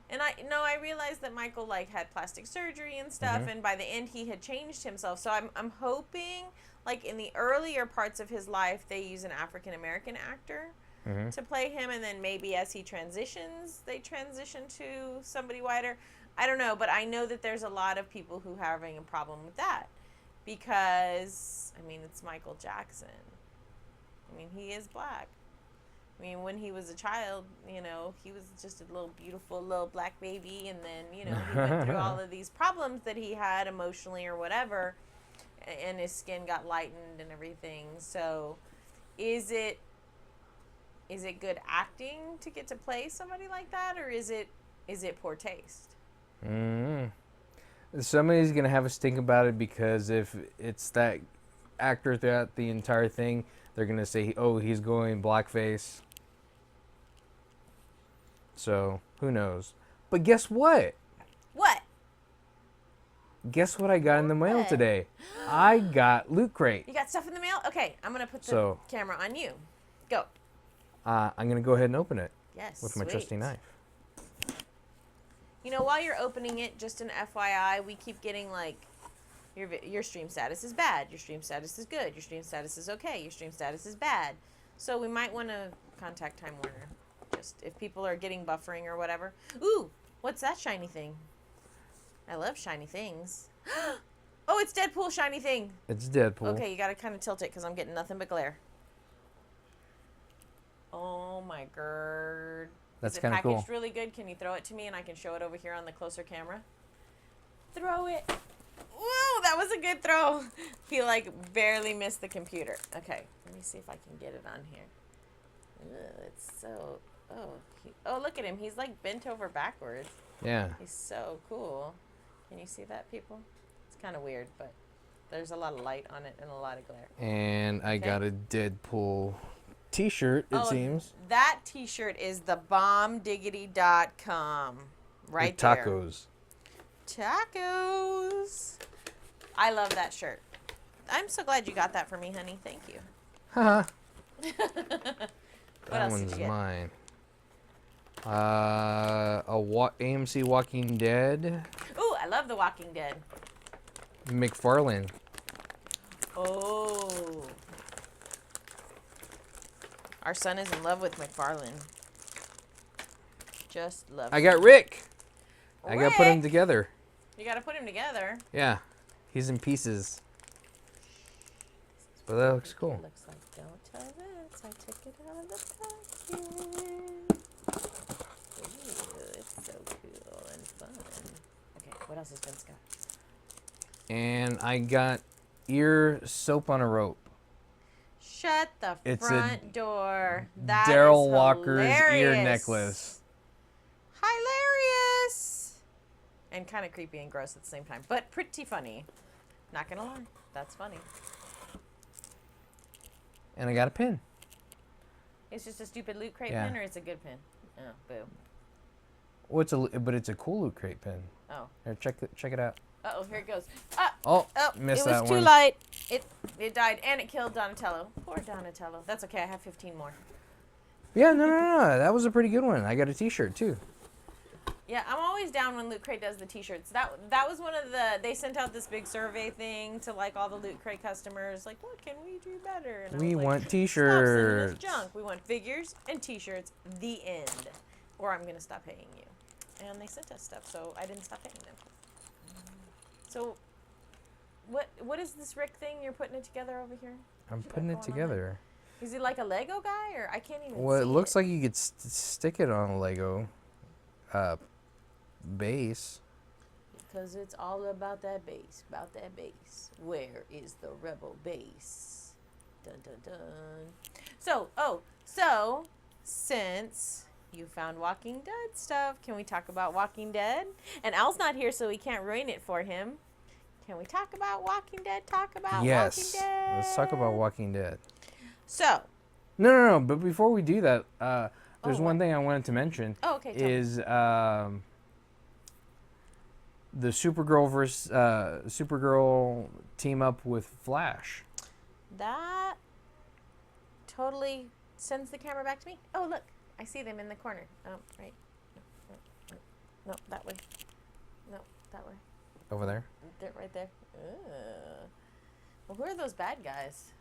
And I realized that Michael, like, had plastic surgery and stuff, and by the end he had changed himself. So I'm hoping, like, in the earlier parts of his life, they use an African-American actor to play him, and then maybe as he transitions, they transition to somebody whiter. I don't know, but I know that there's a lot of people who are having a problem with that because, I mean, it's Michael Jackson. I mean, he is black. I mean, when he was a child, you know, he was just a little beautiful little black baby, and then, you know, he went through all of these problems that he had emotionally or whatever, and his skin got lightened and everything. So is it good acting to get to play somebody like that, or is it poor taste? Somebody's going to have a stink about it because if it's that actor throughout the entire thing, they're going to say, oh, he's going blackface. So, who knows? But guess what? What? Guess what I got in the mail today? I got Loot Crate. You got stuff in the mail? Okay, I'm going to put the camera on you. Go. I'm going to go ahead and open it. Yes, with my trusty knife. You know, while you're opening it, just an FYI, we keep getting, like, your stream status is bad, your stream status is good, your stream status is okay, your stream status is bad. So we might want to contact Time Warner, just if people are getting buffering or whatever. Ooh, what's that shiny thing? I love shiny things. Oh, it's Deadpool shiny thing. It's Deadpool. Okay, you got to kind of tilt it because I'm getting nothing but glare. Oh, my God. That's kind of cool. Is it packaged really good? Can you throw it to me and I can show it over here on the closer camera? Throw it. Woo, that was a good throw. He, like, barely missed the computer. Okay, let me see if I can get it on here. Ugh, it's so... Oh, look at him. He's, like, bent over backwards. Yeah. He's so cool. Can you see that, people? It's kind of weird, but there's a lot of light on it and a lot of glare. And I got a Deadpool t-shirt, it seems. That t-shirt is the bombdiggity.com right with tacos. There. Tacos. I love that shirt. I'm so glad you got that for me, honey. Thank you. Haha. That one's mine. AMC Walking Dead. Ooh, I love The Walking Dead. McFarlane. Oh. Our son is in love with McFarlane. Just love I got Rick. I got to put him together. You got to put him together. Yeah. He's in pieces. But that looks cool. It looks like, don't tell this. I took it out of the package. Ooh, it's so cool and fun. Okay, what else has Vince got? And I got ear soap on a rope. Shut the front door. That Daryl is Walker's hilarious. ear necklace. Hilarious. And kind of creepy and gross at the same time. But pretty funny. Not going to lie. That's funny. And I got a pin. It's just a stupid Loot Crate pin, or it's a good pin? Oh, boo. Well, it's a cool Loot Crate pin. Oh. Here, check it out. Uh-oh, here it goes. Missed it that was one. too light. It died, and it killed Donatello. Poor Donatello. That's okay. I have 15 more. Yeah, no. That was a pretty good one. I got a t-shirt, too. Yeah, I'm always down when Loot Crate does the t-shirts. That was one of the... They sent out this big survey thing to, like, all the Loot Crate customers. Like, what can we do better? And We I was want like, t-shirts. Stop sending us junk. We want figures and t-shirts. The end. Or I'm going to stop paying you. And they sent us stuff, so I didn't stop paying them. So, What is this Rick thing you're putting it together over here? I'm What you putting got it going on together. there? Is he like a Lego guy, or I can't even Well, see it looks it. like you could stick it on a Lego base. Because it's all about that base, Where is the rebel base? Dun dun dun. So, since you found Walking Dead stuff, can we talk about Walking Dead? And Al's not here, so we can't ruin it for him. Can we talk about Walking Dead? Yes. Walking Dead. Let's talk about Walking Dead. So. No. But before we do that, there's Oh, one what? thing I wanted to mention. Oh, okay. Tell me. Is the Supergirl versus Supergirl team up with Flash? That totally sends the camera back to me. Oh, look. I see them in the corner. Oh, right. No, that way. No, that way. Over there? They're right there. Ugh. Well, who are those bad guys?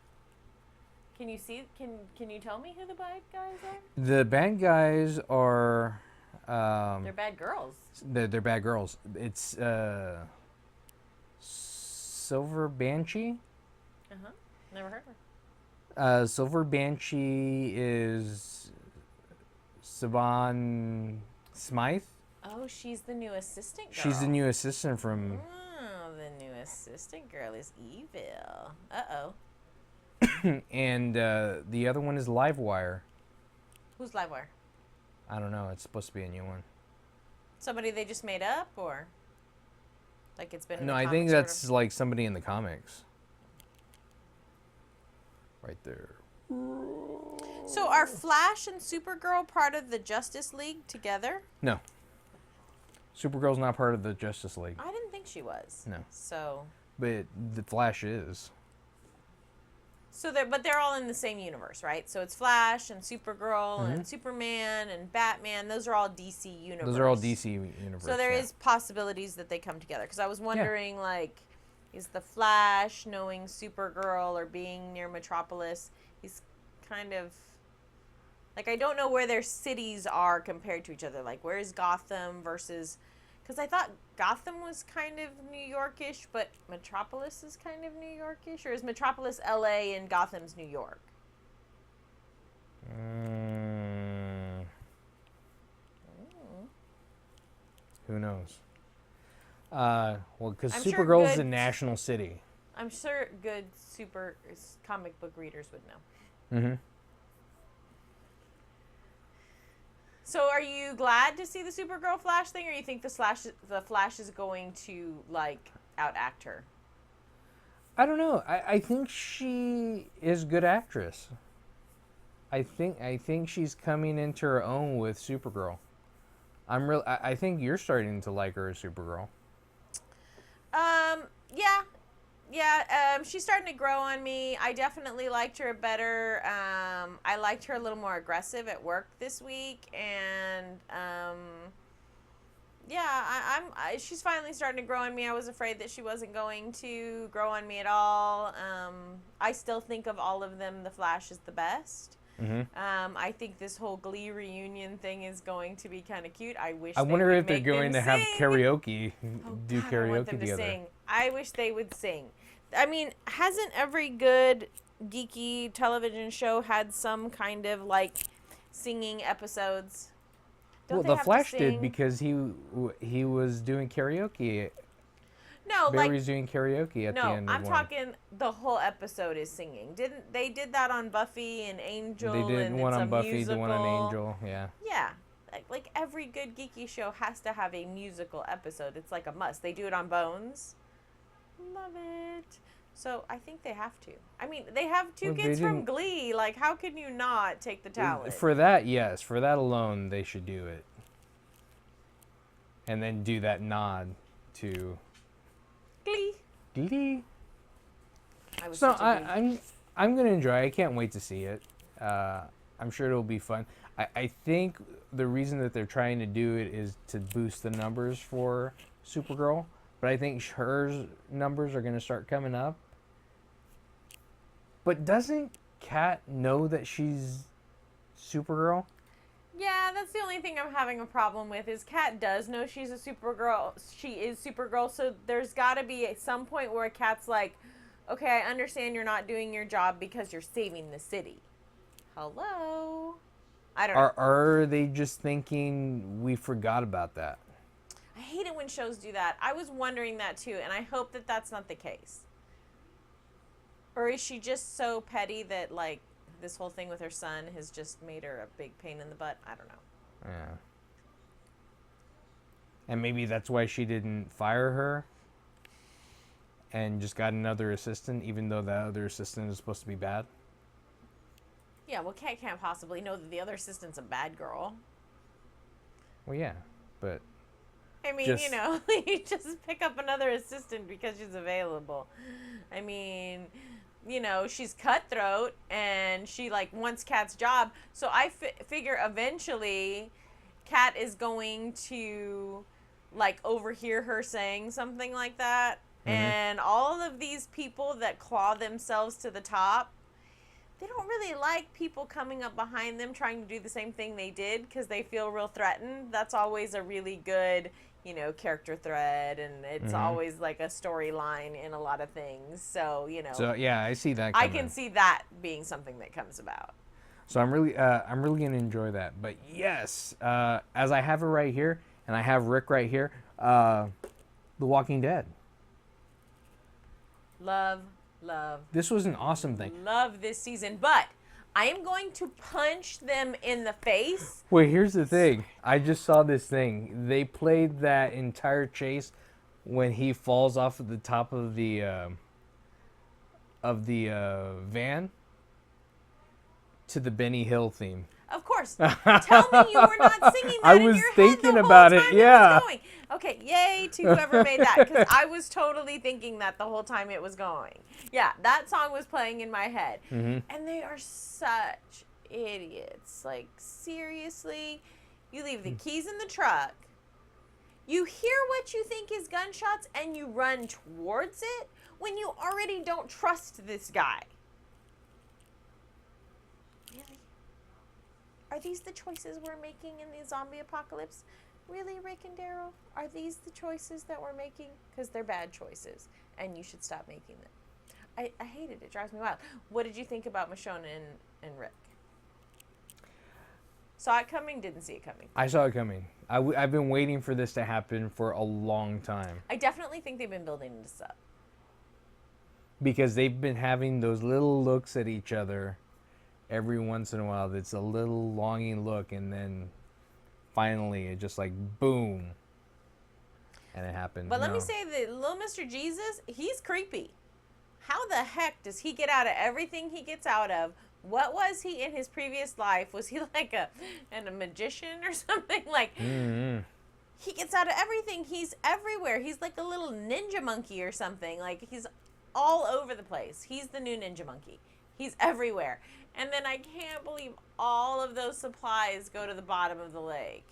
Can you see? Can you tell me who the bad guys are? The bad guys are. They're bad girls. They're bad girls. It's Silver Banshee. Never heard of her. Silver Banshee is Saban Smythe. Oh, she's the new assistant girl. She's the new assistant from. Oh, the new assistant girl is evil. Uh-oh. And the other one is Livewire. Who's Livewire? I don't know. It's supposed to be a new one. Somebody they just made up, or like it's been in No, the I think comics or that's like somebody in the comics. Right there. whatever? So are Flash and Supergirl part of the Justice League together? No. Supergirl's not part of the Justice League. I didn't think she was. No. So But the Flash is. they're all in the same universe, right? So it's Flash and Supergirl and Superman and Batman. Those are all DC universe. Those are all DC universe. So there is possibilities that they come together. Because I was wondering, like, is the Flash knowing Supergirl or being near Metropolis? He's kind of like, I don't know where their cities are compared to each other. Like, where is Gotham versus? Because I thought Gotham was kind of New York-ish, but Metropolis is kind of New York-ish? Or is Metropolis LA and Gotham's New York? Who knows? Well, because I'm sure Supergirl's good- a national city. I'm sure good super comic book readers would know. Mm-hmm. So are you glad to see the Supergirl Flash thing, or you think the Flash is going to, like, outact her? I don't know. I think she is a good actress. I think she's coming into her own with Supergirl. I think you're starting to like her as Supergirl. She's starting to grow on me. I definitely liked her better. I liked her a little more aggressive at work this week, and she's finally starting to grow on me. I was afraid that she wasn't going to grow on me at all. I still think of all of them, the Flash is the best. Mm-hmm. I think this whole Glee reunion thing is going to be kind of cute. I wonder if they're going to have karaoke, do God, karaoke I want them together. To sing. I wish they would sing. I mean, hasn't every good geeky television show had some kind of, like, singing episodes? Don't Well, they the have to Flash did sing? because he was doing karaoke. No, Barry's doing karaoke at the end. I'm of one. talking the whole episode is singing. Didn't they did that on Buffy and Angel? They did and one it's on a Buffy, musical. the one on Angel. Yeah. Yeah, like every good geeky show has to have a musical episode. It's like a must. They do it on Bones. Love it. So I think they have to. I mean, they have two Well, they kids from didn't- Glee. Like, how can you not take the talent? For that, yes. For that alone, they should do it. And then do that nod to Glee. Glee. I was So such a Glee. I'm gonna enjoy it. I can't wait to see it. I'm sure it'll be fun. I think the reason that they're trying to do it is to boost the numbers for Supergirl. But I think her numbers are gonna start coming up. But doesn't Kat know that she's Supergirl? Yeah, that's the only thing I'm having a problem with is Kat does know she's a Supergirl. She is Supergirl, so there's got to be at some point where Kat's like, okay, I understand you're not doing your job because you're saving the city. Hello? I don't know. Are they just thinking we forgot about that? I hate it when shows do that. I was wondering that too, and I hope that that's not the case. Or is she just so petty that, like, this whole thing with her son has just made her a big pain in the butt? I don't know. Yeah. And maybe that's why she didn't fire her and just got another assistant, even though that other assistant is supposed to be bad. Yeah, well, Kat can't possibly know that the other assistant's a bad girl. Well, yeah, but I mean, Just- you know, you just pick up another assistant because she's available. I mean, you know, she's cutthroat and she, like, wants Kat's job. So I figure eventually Kat is going to, like, overhear her saying something like that. And all of these people that claw themselves to the top, they don't really like people coming up behind them trying to do the same thing they did because they feel real threatened. That's always a really good, you know, character thread, and it's always like a storyline in a lot of things. So, you know, so yeah, I see that. I Coming. can see that being something that comes about. So I'm really gonna enjoy that. But yes, as I have it right here, and I have Rick right here, The Walking Dead. Love This was an awesome thing. this season, but I am going to punch them in the face. Wait, here's the thing. I just saw this thing. They played that entire chase when he falls off of the top of the van to the Benny Hill theme. Of course. Tell me you were not singing that I in was your thinking head the about whole it, time yeah. was going. Okay, yay to whoever made that, because I was totally thinking that the whole time it was going. Yeah, that song was playing in my head. And they are such idiots. Like, seriously? You leave the keys in the truck. You hear what you think is gunshots, and you run towards it when you already don't trust this guy. Really? Are these the choices we're making in the zombie apocalypse? Really, Rick and Daryl? Are these the choices that we're making? Because they're bad choices, and you should stop making them. I hate it. It drives me wild. What did you think about Michonne and Rick? Saw it coming, didn't see it coming. I saw it coming. I've been waiting for this to happen for a long time. I definitely think they've been building this up. Because they've been having those little looks at each other every once in a while. That's a little longing look, and then finally it just like boom, and it happened. But let me say that little Mr. Jesus, he's creepy. How the heck does he get out of everything he gets out of? What was he in his previous life? Was he like a magician or something? Like, he gets out of everything. He's everywhere. He's like a little ninja monkey or something. Like, he's all over the place. He's the new ninja monkey. He's everywhere. And then I can't believe all of those supplies go to the bottom of the lake.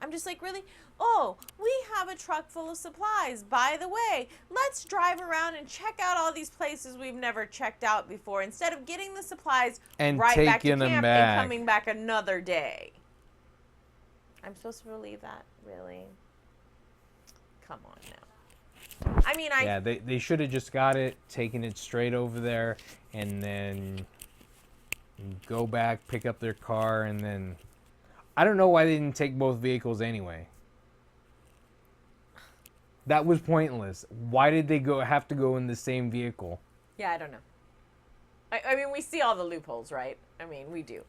I'm just like, really? Oh, we have a truck full of supplies. By the way, let's drive around and check out all these places we've never checked out before instead of getting the supplies And right back to taking them camp back. and coming back another day. I'm supposed to believe that? Really? Come on now. I mean, Yeah, they should have just got it, taken it straight over there, and then go back, pick up their car, and then I don't know why they didn't take both vehicles anyway. That was pointless. Why did they have to go in the same vehicle? Yeah, I don't know. I mean, we see all the loopholes, right? I mean, we do.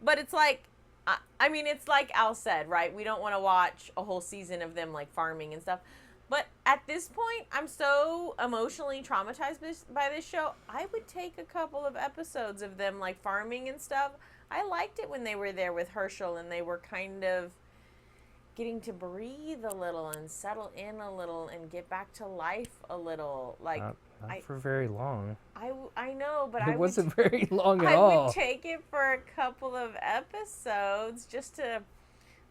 But it's like, I mean, it's like Al said, right? We don't want to watch a whole season of them, like, farming and stuff. But at this point, I'm so emotionally traumatized by this show. I would take a couple of episodes of them, like, farming and stuff. I liked it when they were there with Herschel and they were kind of getting to breathe a little and settle in a little and get back to life a little. Like, Not for very long. I know, but It wasn't very long at I all. would take it for a couple of episodes just to,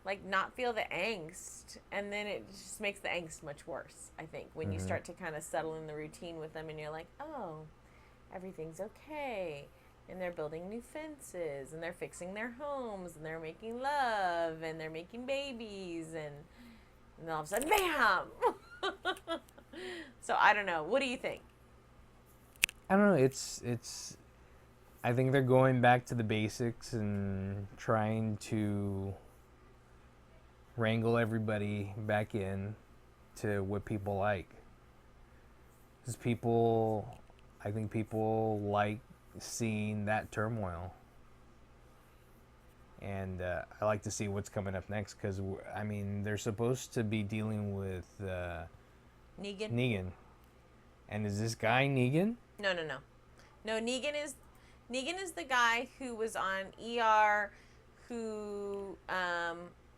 like, not feel the angst. And then it just makes the angst much worse, I think, when you start to kind of settle in the routine with them and you're like, oh, everything's okay. and they're building new fences, and they're fixing their homes, and they're making love, and they're making babies, and all of a sudden, bam! So I don't know. What do you think? I don't know. It's. I think they're going back to the basics and trying to wrangle everybody back in to what people like. Because I think people like seeing that turmoil. And I like to see what's coming up next because, I mean, they're supposed to be dealing with Negan. And is this guy Negan? No. No, Negan is the guy who was on ER, who a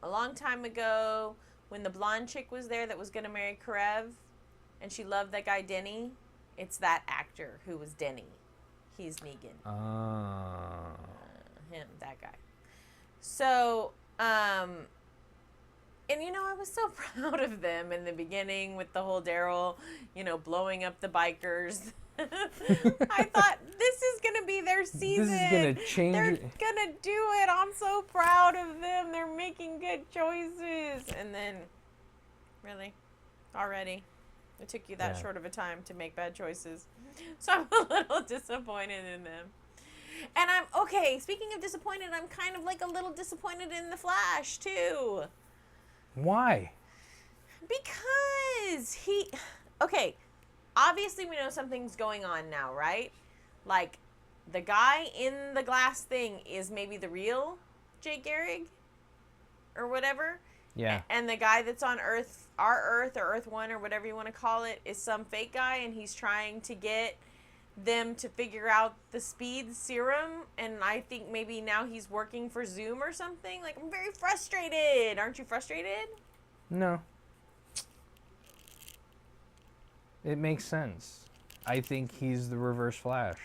long time ago, when the blonde chick was there that was going to marry Karev, and she loved that guy Denny. It's that actor who was Denny. He's Negan. Him, that guy. So, and I was so proud of them in the beginning with the whole Daryl, blowing up the bikers. I thought this is going to be their season. This is going to change. They're going to do it. I'm so proud of them. They're making good choices. And then, really? Already? It took you that short of a time to make bad choices. So I'm a little disappointed in them. And speaking of disappointed, I'm kind of like a little disappointed in the Flash, too. Why? Because obviously we know something's going on now, right? Like, the guy in the glass thing is maybe the real Jay Garrick or whatever. Yeah. And the guy that's on Earth, our Earth or Earth 1 or whatever you want to call it, is some fake guy, and he's trying to get them to figure out the speed serum, and I think maybe now he's working for Zoom or something. Like, I'm very frustrated. Aren't you frustrated? No. It makes sense. I think he's the Reverse Flash.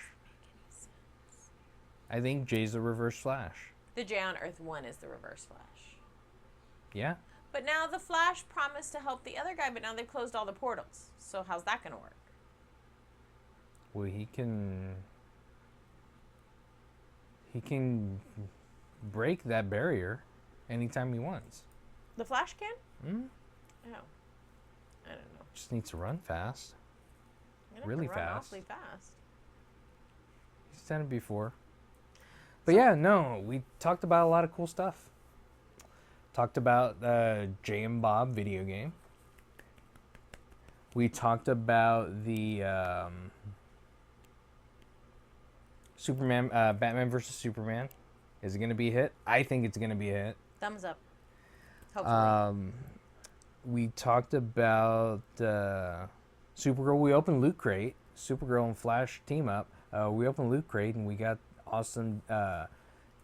I think Jay's the Reverse Flash. The Jay on Earth 1 is the Reverse Flash. Yeah. But now the Flash promised to help the other guy, but now they've closed all the portals. So how's that going to work? Well, he can break that barrier anytime he wants. The Flash can? Mm-hmm. Oh. I don't know. Just needs to run fast. Really fast. Run awfully fast. He's done it before. But yeah, no, we talked about a lot of cool stuff. Talked about Jay and Bob video game. We talked about the Superman, Batman versus Superman. Is it going to be a hit? I think it's going to be a hit. Thumbs up. Hopefully. We talked about Supergirl. We opened Loot Crate. Supergirl and Flash team up. We opened Loot Crate and we got awesome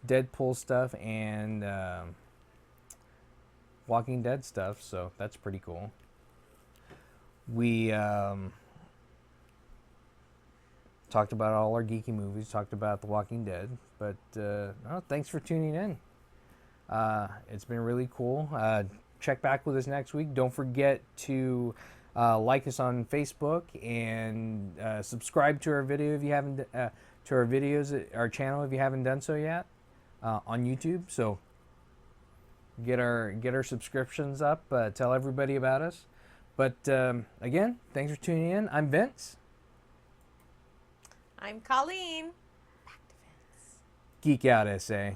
Deadpool stuff and Walking Dead stuff. So that's pretty cool. We talked about all our geeky movies. Talked about The Walking Dead. But thanks for tuning in. It's been really cool. Check back with us next week. Don't forget to like us on Facebook and subscribe to our video if you haven't to our videos, our channel if you haven't done so yet on YouTube. So get our subscriptions up. Tell everybody about us. But again, thanks for tuning in. I'm Vince. I'm Colleen. Back to Vince. Geek out, SA.